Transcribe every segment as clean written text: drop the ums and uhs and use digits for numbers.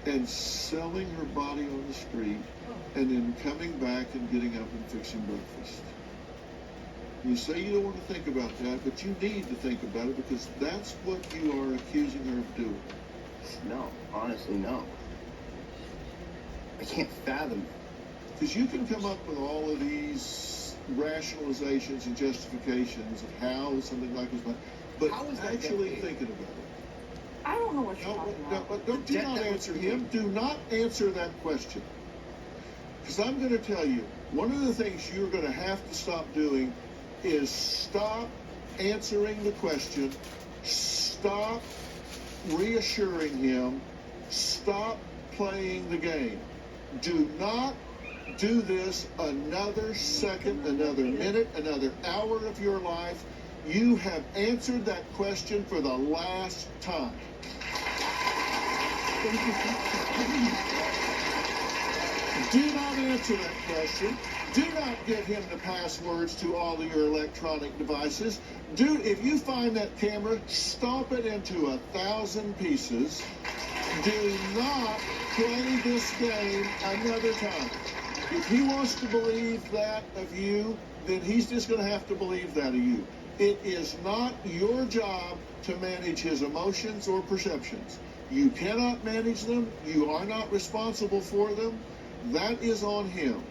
and selling her body on the street, and then coming back and getting up and fixing breakfast. You say you don't want to think about that, but you need to think about it, because that's what you are accusing her of doing. No, honestly, no. I can't fathom it. Because you can come up with all of these rationalizations and justifications of how something like this might, but How is that actually decade? thinking about it. I don't know what you're talking about. Do not answer him. Do not answer that question. Because I'm going to tell you, one of the things you're going to have to stop doing is stop answering the question, stop reassuring him, stop playing the game. Do not do this another second, another minute, another hour of your life. You have answered that question for the last time. Do not answer that question. Do not give him the passwords to all of your electronic devices. If you find that camera, stomp it into 1,000 pieces. Do not play this game another time. If he wants to believe that of you, then he's just going to have to believe that of you. It is not your job to manage his emotions or perceptions. You cannot manage them. You are not responsible for them. That is on him.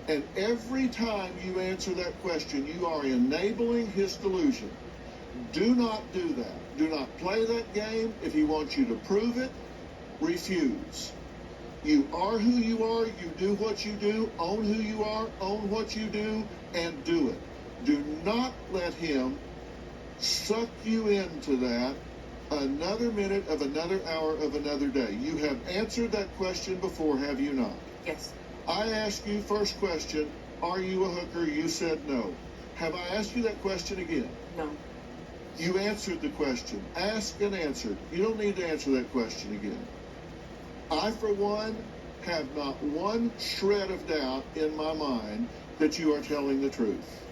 And every time you answer that question, you are enabling his delusion. Do not do that. Do not play that game. If he wants you to prove it, refuse. You are who you are. You do what you do. Own who you are. Own what you do, and do it. Do not let him suck you into that another minute of another hour of another day. You have answered that question before, have you not? Yes. I asked you first question, are you a hooker? You said no. Have I asked you that question again? No. You answered the question. Asked and answered. You don't need to answer that question again. I, for one, have not one shred of doubt in my mind that you are telling the truth.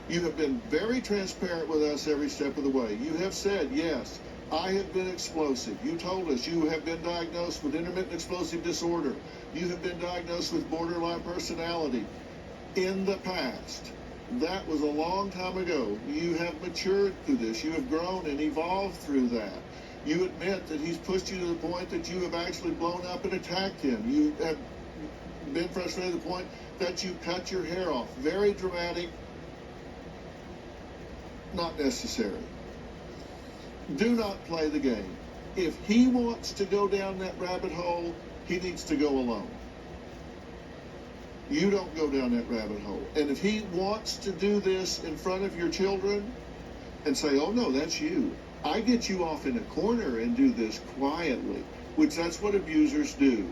You have been very transparent with us every step of the way. You have said, yes, I have been explosive. You told us you have been diagnosed with intermittent explosive disorder. You have been diagnosed with borderline personality in the past. That was a long time ago. You have matured through this. You have grown and evolved through that. You admit that he's pushed you to the point that you have actually blown up and attacked him. You have been frustrated to the point that you cut your hair off. Very dramatic. Not necessary. Do not play the game. If he wants to go down that rabbit hole, he needs to go alone. You don't go down that rabbit hole. And if he wants to do this in front of your children and say, oh no, that's you. I get you off in a corner and do this quietly, which that's what abusers do.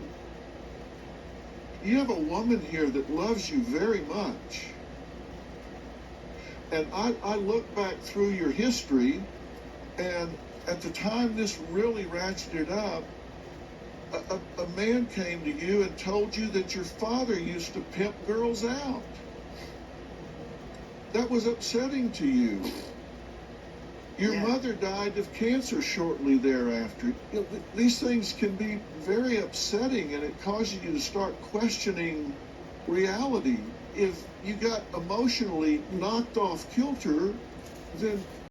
You have a woman here that loves you very much. And I look back through your history, and at the time this really ratcheted up, a man came to you and told you that your father used to pimp girls out. That was upsetting to you. Your mother died of cancer shortly thereafter. You know, these things can be very upsetting, and it causes you to start questioning reality. If you got emotionally knocked off kilter, then